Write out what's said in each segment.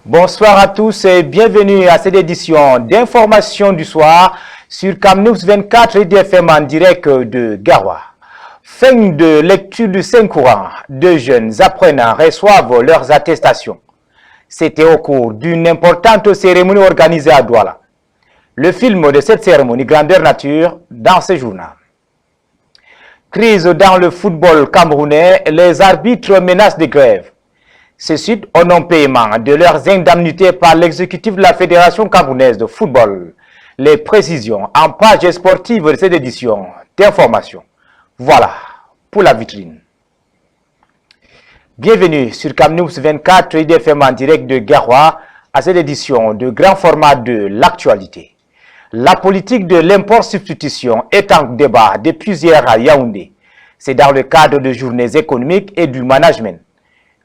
Bonsoir à tous et bienvenue à cette édition d'information du soir sur Camnews 24 et DFM en direct de Garoua. Fin de lecture du Saint-Courant, deux jeunes apprenants reçoivent leurs attestations. C'était au cours d'une importante cérémonie organisée à Douala. Le film de cette cérémonie, Grandeur Nature, dans ce journal. Crise dans le football camerounais, les arbitres menacent de grève. Ceux-ci au non-paiement de leurs indemnités par l'exécutif de la Fédération camerounaise de football. Les précisions en page sportive de cette édition d'information. Voilà pour la vitrine. Bienvenue sur Camnews 24 IDFM en direct de Garoua à cette édition de grand format de l'actualité. La politique de l'import-substitution est en débat depuis hier à Yaoundé. C'est dans le cadre de journées économiques et du management.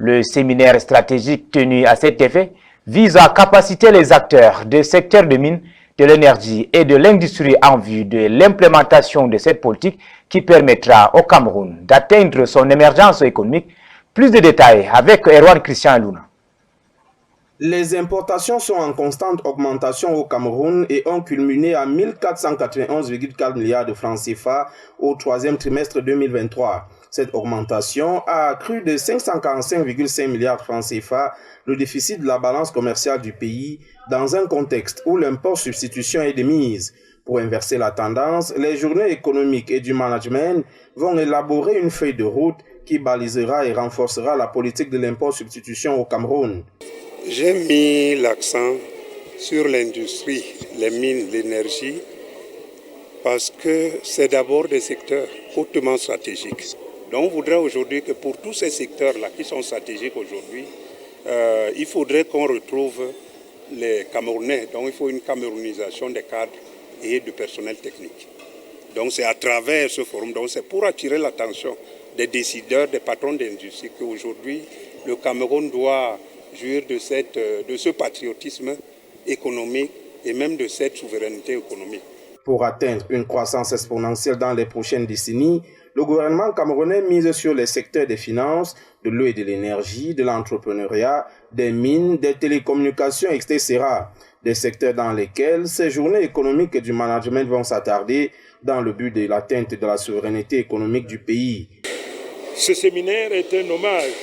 Le séminaire stratégique tenu à cet effet vise à capaciter les acteurs des secteurs de mines, de l'énergie et de l'industrie en vue de l'implémentation de cette politique qui permettra au Cameroun d'atteindre son émergence économique. Plus de détails avec Erwan Christian Luna. Les importations sont en constante augmentation au Cameroun et ont culminé à 1491,4 milliards de francs CFA au troisième trimestre 2023. Cette augmentation a accru de 545,5 milliards de francs CFA le déficit de la balance commerciale du pays dans un contexte où l'import-substitution est de mise. Pour inverser la tendance, les journées économiques et du management vont élaborer une feuille de route qui balisera et renforcera la politique de l'import-substitution au Cameroun. J'ai mis l'accent sur l'industrie, les mines, l'énergie, parce que c'est d'abord des secteurs hautement stratégiques. Donc on voudrait aujourd'hui que pour tous ces secteurs-là qui sont stratégiques aujourd'hui, il faudrait qu'on retrouve les Camerounais. Donc il faut une camerounisation des cadres et du personnel technique. Donc c'est à travers ce forum, donc c'est pour attirer l'attention des décideurs, des patrons d'industrie qu'aujourd'hui le Cameroun doit jouir de ce patriotisme économique et même de cette souveraineté économique. Pour atteindre une croissance exponentielle dans les prochaines décennies, le gouvernement camerounais mise sur les secteurs des finances, de l'eau et de l'énergie, de l'entrepreneuriat, des mines, des télécommunications, etc. Des secteurs dans lesquels ces journées économiques et du management vont s'attarder dans le but de l'atteinte de la souveraineté économique du pays. Ce séminaire est un hommage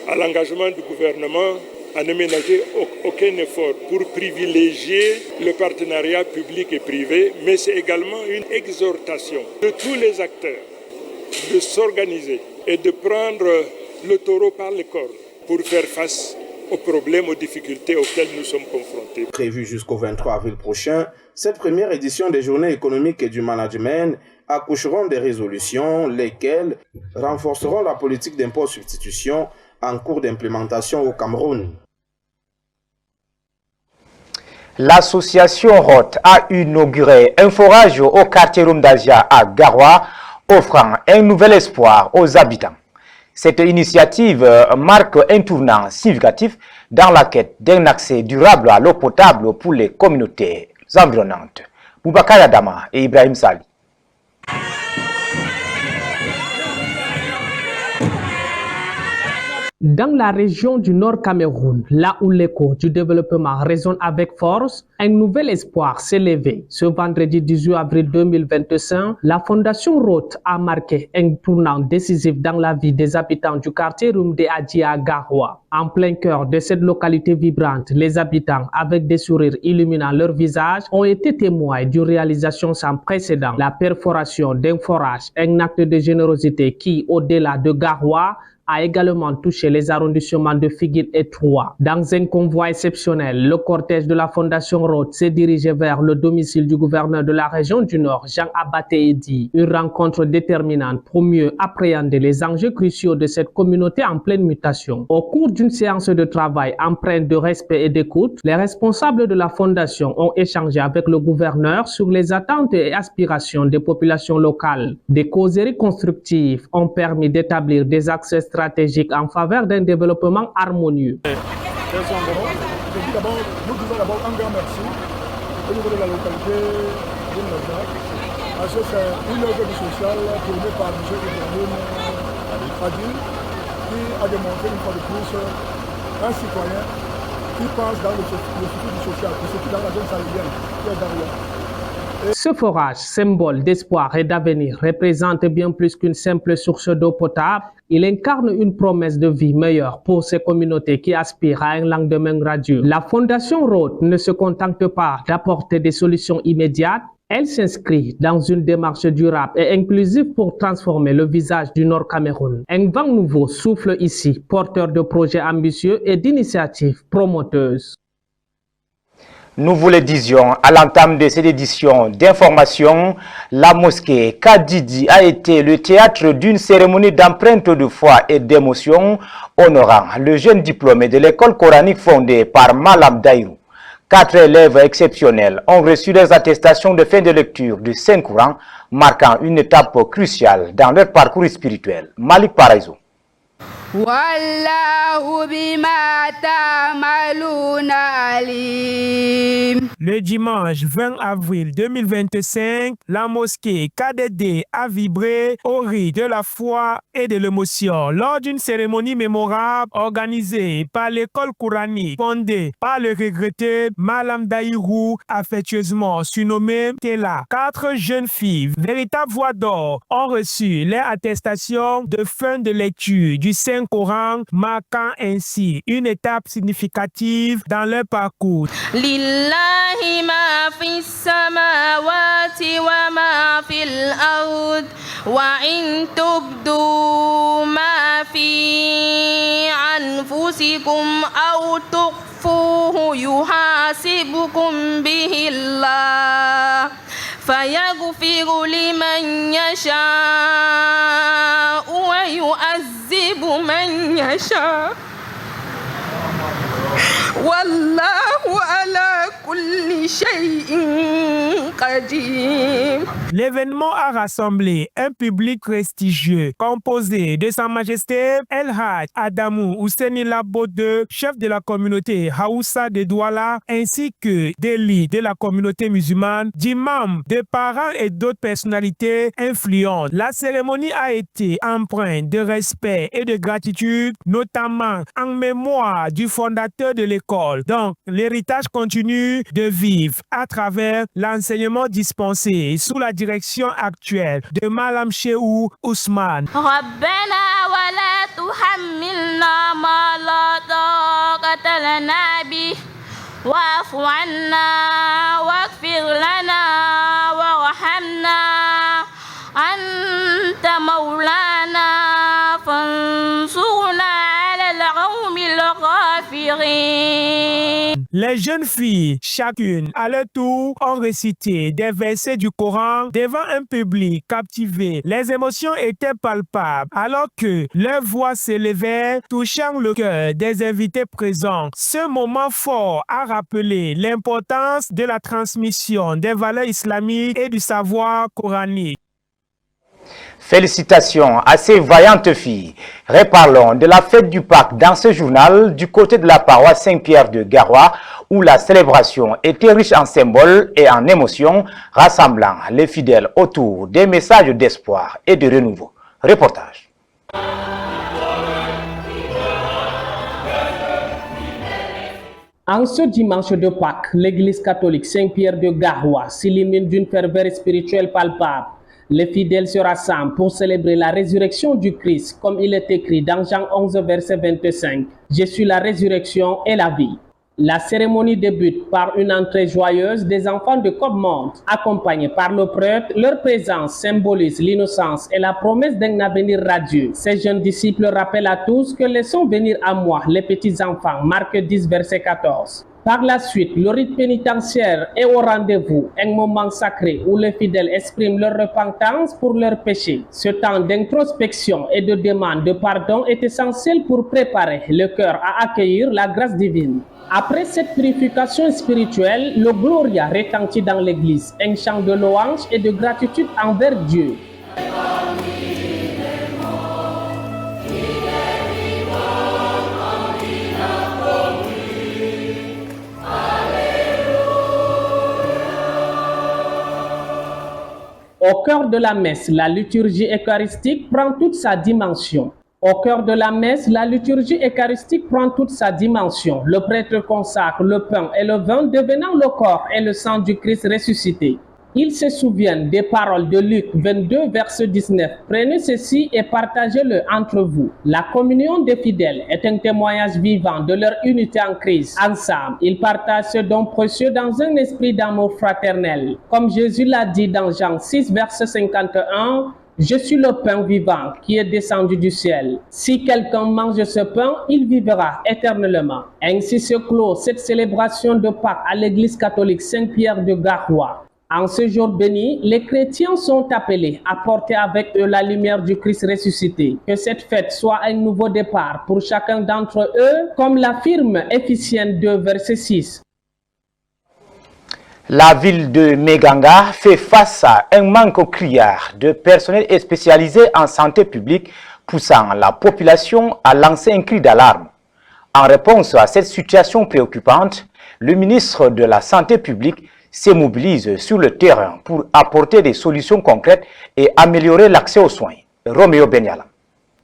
à l'engagement du gouvernement à ne ménager aucun effort pour privilégier le partenariat public et privé, mais c'est également une exhortation de tous les acteurs de s'organiser et de prendre le taureau par les cornes pour faire face aux problèmes, aux difficultés auxquelles nous sommes confrontés. Prévu jusqu'au 23 avril prochain, cette première édition des journées économiques et du management accoucheront des résolutions, lesquelles renforceront la politique d'import-substitution en cours d'implémentation au Cameroun. L'association ROT a inauguré un forage au quartier Rumdasia à Garoua, offrant un nouvel espoir aux habitants. Cette initiative marque un tournant significatif dans la quête d'un accès durable à l'eau potable pour les communautés environnantes. Boubacar Adama et Ibrahim Sali. Dans la région du Nord Cameroun, là où l'écho du développement résonne avec force, un nouvel espoir s'est levé. Ce vendredi 18 avril 2025, la Fondation Roth a marqué un tournant décisif dans la vie des habitants du quartier Rumde Adji à Garoua. En plein cœur de cette localité vibrante, les habitants, avec des sourires illuminant leur visage, ont été témoins d'une réalisation sans précédent. La perforation d'un forage, un acte de générosité qui, au-delà de Garoua, a également touché les arrondissements de Figuine et Troyes. Dans un convoi exceptionnel, le cortège de la Fondation Roth s'est dirigé vers le domicile du gouverneur de la région du Nord, Jean Abaté Edi. Une rencontre déterminante pour mieux appréhender les enjeux cruciaux de cette communauté en pleine mutation. Au cours d'une séance de travail empreinte de respect et d'écoute, les responsables de la Fondation ont échangé avec le gouverneur sur les attentes et aspirations des populations locales. Des causeries constructives ont permis d'établir des axes stratégiques en faveur d'un développement harmonieux. Je dis d'abord, nous disons d'abord un grand merci au niveau de la localité de Nazac, parce que c'est une œuvre sociale tournée par M. Ibrahim Adil, qui a démontré une fois de plus un citoyen ils pensent dans le souci du social, et surtout dans la zone sahélienne, qui est derrière. Ce forage, symbole d'espoir et d'avenir, représente bien plus qu'une simple source d'eau potable. Il incarne une promesse de vie meilleure pour ces communautés qui aspirent à un lendemain radieux. La Fondation Roth ne se contente pas d'apporter des solutions immédiates. Elle s'inscrit dans une démarche durable et inclusive pour transformer le visage du Nord Cameroun. Un vent nouveau souffle ici, porteur de projets ambitieux et d'initiatives promoteuses. Nous vous le disions à l'entame de cette édition d'information, la mosquée Kadidi a été le théâtre d'une cérémonie d'empreinte de foi et d'émotion honorant le jeune diplômé de l'école coranique fondée par Malam Daïrou. 4 élèves exceptionnels ont reçu des attestations de fin de lecture du Saint-Courant, marquant une étape cruciale dans leur parcours spirituel. Malik Paraizo. Le dimanche 20 avril 2025, la mosquée KDD a vibré au rythme de la foi et de l'émotion lors d'une cérémonie mémorable organisée par l'école coranique fondée par le regretté Malam Daïrou, affectueusement surnommé Tela. 4 jeunes filles, véritables voix d'or, ont reçu leur attestation de fin de lecture du Saint-Coran, marquant ainsi une étape significative dans leur parcours. Lillahi ma fis samawati wa ma fil ard wa in tubdu ma fi anfusikum aw tukhfuhu yuhasibukum bihi Allah fayaghfiru liman yasha wa yu'azzibu man yasha. Wallahu ala kulli shay'in qadir. L'événement a rassemblé un public prestigieux composé de Sa Majesté El Hadj Adamou Ouseni Labo II, chef de la communauté Haoussa de Douala, ainsi que d'élites de la communauté musulmane, d'imams, de parents et d'autres personnalités influentes. La cérémonie a été empreinte de respect et de gratitude, notamment en mémoire du fondateur de l'école. Donc, l'héritage continue de vivre à travers l'enseignement dispensé sous la direction actuelle de Malam Cheou Ousmane. Rabbana wa la tuhammilna ma la taqata lana bih wa'fu anna waghfir lana warhamna anta maulana fansurna ala al-qawmil ghafirin. Les jeunes filles, chacune à leur tour, ont récité des versets du Coran devant un public captivé. Les émotions étaient palpables alors que leurs voix s'élevaient, touchant le cœur des invités présents. Ce moment fort a rappelé l'importance de la transmission des valeurs islamiques et du savoir coranique. Félicitations à ces vaillantes filles. Reparlons de la fête du Pâques dans ce journal du côté de la paroisse Saint-Pierre de Garoua où la célébration était riche en symboles et en émotions, rassemblant les fidèles autour des messages d'espoir et de renouveau. Reportage. En ce dimanche de Pâques, l'église catholique Saint-Pierre de Garoua s'illumine d'une ferveur spirituelle palpable. Les fidèles se rassemblent pour célébrer la résurrection du Christ, comme il est écrit dans Jean 11, verset 25. « Je suis la résurrection et la vie ». La cérémonie débute par une entrée joyeuse des enfants de Cobmonte, accompagnés par le prêtre. Leur présence symbolise l'innocence et la promesse d'un avenir radieux. Ces jeunes disciples rappellent à tous que laissons venir à moi les petits-enfants, Marc 10, verset 14. Par la suite, le rite pénitentiaire est au rendez-vous, un moment sacré où les fidèles expriment leur repentance pour leurs péchés. Ce temps d'introspection et de demande de pardon est essentiel pour préparer le cœur à accueillir la grâce divine. Après cette purification spirituelle, le Gloria retentit dans l'église, un chant de louange et de gratitude envers Dieu. Au cœur de la messe, la liturgie eucharistique prend toute sa dimension. Au cœur de la messe, la liturgie eucharistique prend toute sa dimension. Le prêtre consacre le pain et le vin, devenant le corps et le sang du Christ ressuscité. Ils se souviennent des paroles de Luc 22, verset 19. Prenez ceci et partagez-le entre vous. La communion des fidèles est un témoignage vivant de leur unité en Christ. Ensemble, ils partagent ce don précieux dans un esprit d'amour fraternel. Comme Jésus l'a dit dans Jean 6, verset 51, je suis le pain vivant qui est descendu du ciel. Si quelqu'un mange ce pain, il vivra éternellement. Ainsi se clôt cette célébration de Pâques à l'église catholique Saint-Pierre de Garoua. En ce jour béni, les chrétiens sont appelés à porter avec eux la lumière du Christ ressuscité. Que cette fête soit un nouveau départ pour chacun d'entre eux, comme l'affirme Éphésiens 2, verset 6. La ville de Meganga fait face à un manque criard de personnel spécialisé en santé publique, poussant la population à lancer un cri d'alarme. En réponse à cette situation préoccupante, le ministre de la Santé publique se mobilise sur le terrain pour apporter des solutions concrètes et améliorer l'accès aux soins. Roméo Benyala.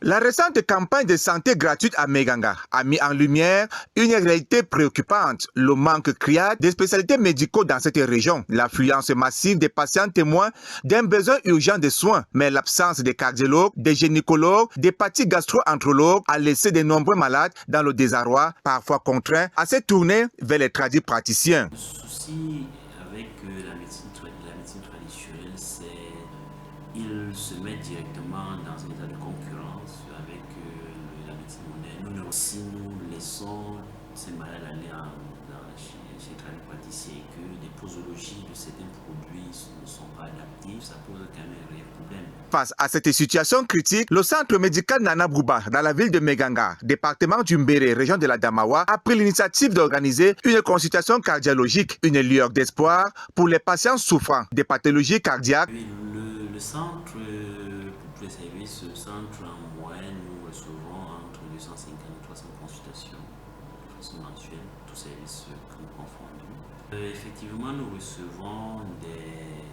La récente campagne de santé gratuite à Meganga a mis en lumière une réalité préoccupante, le manque criard des spécialités médicaux dans cette région. L'affluence massive des patients témoins d'un besoin urgent de soins, mais l'absence des cardiologues, des gynécologues, des pathologues gastro-entérologues a laissé de nombreux malades dans le désarroi, parfois contraints à se tourner vers les tradis praticiens. Le souci avec la médecine traditionnelle, c'est qu'ils se mettent directement dans un état de concurrence avec la médecine moderne. Si nous laissons ces malades aller chez les tradipraticiens et que les posologies de certains produits ne sont pas adaptées, ça pose quand même un réel problème. Face à cette situation critique, le centre médical Nana Bouba, dans la ville de Meganga, département du Mbéré, région de la Damawa, a pris l'initiative d'organiser une consultation cardiologique, une lueur d'espoir pour les patients souffrant des pathologies cardiaques. Le centre, pour tous les services, ce centre en moyenne, nous recevons entre 250 et 300 consultations de façon mensuelle, tous services que nous confondons. Effectivement, nous recevons des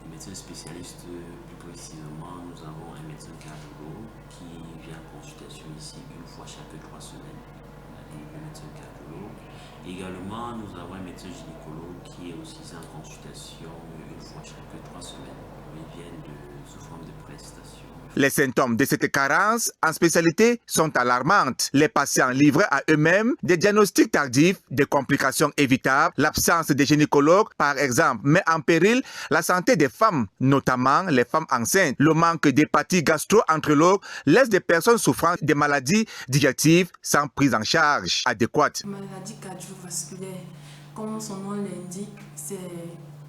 médecins spécialistes, plus précisément, nous avons un médecin cardiologue qui vient en consultation ici une fois chaque 3 semaines, un médecin cardiologue. Également, nous avons un médecin gynécologue qui est aussi en consultation une fois chaque 3 semaines. Ils viennent sous forme de prestations. Les symptômes de cette carence en spécialité sont alarmantes. Les patients livrés à eux-mêmes des diagnostics tardifs, des complications évitables, l'absence de gynécologues, par exemple, met en péril la santé des femmes, notamment les femmes enceintes. Le manque d'hépatie gastro-entérologue laisse des personnes souffrant des maladies digestives sans prise en charge adéquate. Maladie cardiovasculaire, comme son nom l'indique, c'est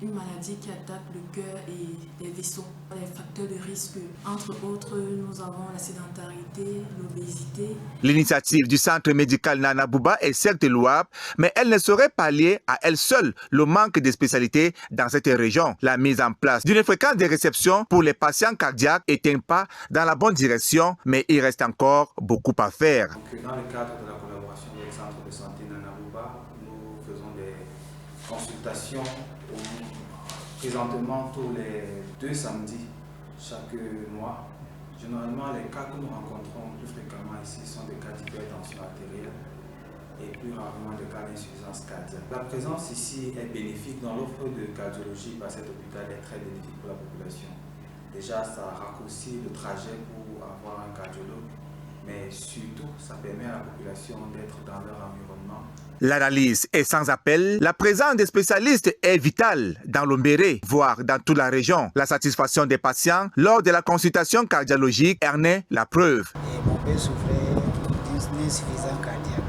une maladie qui attaque le cœur et les vaisseaux. Les facteurs de risque, entre autres, nous avons la sédentarité, l'obésité. L'initiative du centre médical Nana Bouba est certes louable, mais elle ne saurait pallier à elle seule le manque de spécialités dans cette région. La mise en place d'une fréquence de réception pour les patients cardiaques est un pas dans la bonne direction, mais il reste encore beaucoup à faire. Donc, dans le cadre de la collaboration avec le centre de santé Nana Bouba, nous faisons des consultations présentement tous les 2 samedis chaque mois. Généralement, les cas que nous rencontrons plus fréquemment ici sont des cas d'hypertension artérielle et plus rarement des cas d'insuffisance cardiaque. La présence ici est bénéfique dans l'offre de cardiologie par cet hôpital est très bénéfique pour la population. Déjà, ça raccourcit le trajet pour avoir un cardiologue, mais surtout, ça permet à la population d'être dans leur environnement. L'analyse est sans appel. La présence des spécialistes est vitale dans l'Ombéré, voire dans toute la région. La satisfaction des patients lors de la consultation cardiologique en est la preuve. Mon père souffrait d'une insuffisance cardiaque.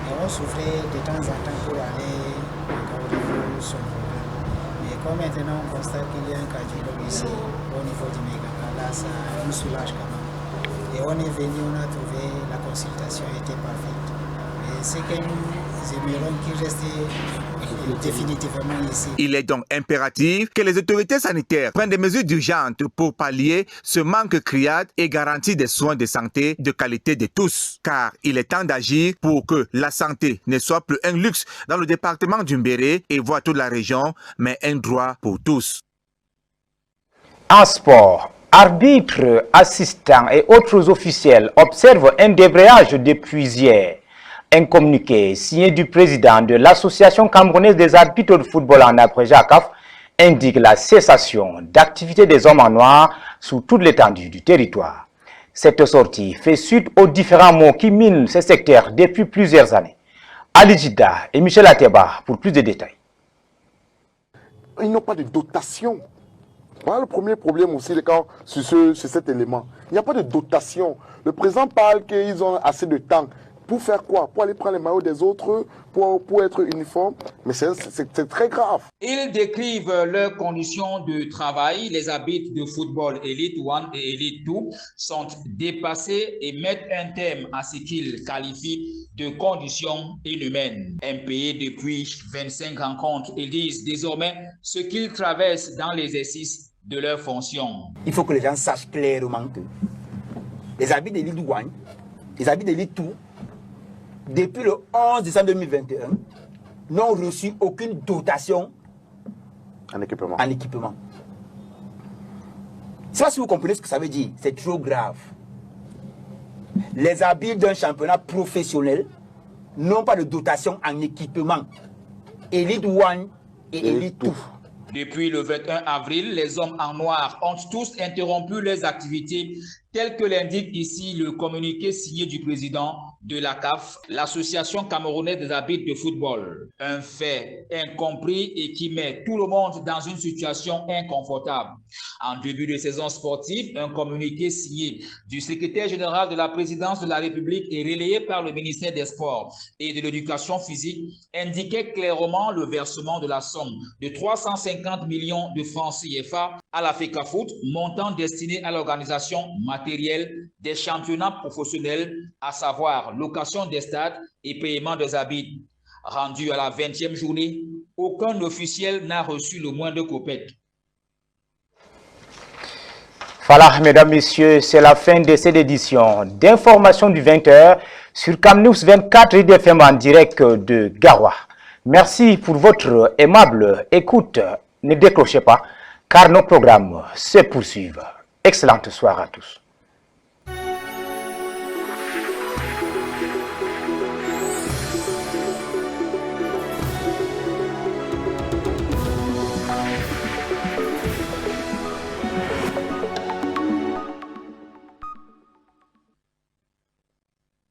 Et on souffrait de temps en temps pour aller au son problème. Mais comme maintenant on constate qu'il y a un cardiologue ici, au niveau du Meganga, là ça nous soulage quand même. Et on est venu, on a trouvé la consultation était parfaite. Mais c'est que nous aimerions qu'il reste définitivement ici. Il est donc impératif que les autorités sanitaires prennent des mesures urgentes pour pallier ce manque criard et garantir des soins de santé de qualité de tous. Car il est temps d'agir pour que la santé ne soit plus un luxe dans le département du Mbéré et voire toute la région, mais un droit pour tous. En sport, Arbitres, assistants et autres officiels observent un débrayage depuis hier. Un communiqué signé du président de l'Association camerounaise des arbitres de football en abrégé ACAF indique la cessation d'activité des hommes en noir sur toute l'étendue du territoire. Cette sortie fait suite aux différents mots qui minent ce secteur depuis plusieurs années. Ali Jida et Michel Ateba pour plus de détails. Ils n'ont pas de dotation. Voilà le premier problème aussi sur cet élément. Il n'y a pas de dotation. Le président parle qu'ils ont assez de temps. Pour faire quoi? Pour aller prendre les maillots des autres, pour être uniforme. Mais c'est très grave. Ils décrivent leurs conditions de travail. Les arbitres de football Elite 1 et Elite 2 sont dépassés et mettent un terme à ce qu'ils qualifient de conditions inhumaines. Impayés depuis 25 rencontres, ils disent désormais ce qu'ils traversent dans l'exercice de leurs fonctions. Il faut que les gens sachent clairement que les arbitres d'Elite 1, les arbitres d'Elite 2, depuis le 11 décembre 2021, n'ont reçu aucune dotation en équipement. Je ne sais pas si vous comprenez ce que ça veut dire. C'est trop grave. Les arbitres d'un championnat professionnel n'ont pas de dotation en équipement. Elite 1 et Elite 2. Depuis le 21 avril, les hommes en noir ont tous interrompu leurs activités, tel que l'indique ici le communiqué signé du président de la CAF, l'Association camerounaise des arbitres de football. Un fait incompris et qui met tout le monde dans une situation inconfortable. En début de saison sportive, un communiqué signé du secrétaire général de la présidence de la République et relayé par le ministère des Sports et de l'Éducation physique indiquait clairement le versement de la somme de 350 millions de francs CFA à la FECAFOOT, montant destiné à l'organisation matérielle des championnats professionnels, à savoir location des stades et paiement des arbitres. Rendu à la 20e journée, aucun officiel n'a reçu le moindre copec. Voilà, mesdames, messieurs, c'est la fin de cette édition d'information du 20h sur CamNews 24 IDFM en direct de Garoua. Merci pour votre aimable écoute. Ne décrochez pas, car nos programmes se poursuivent. Excellente soirée à tous.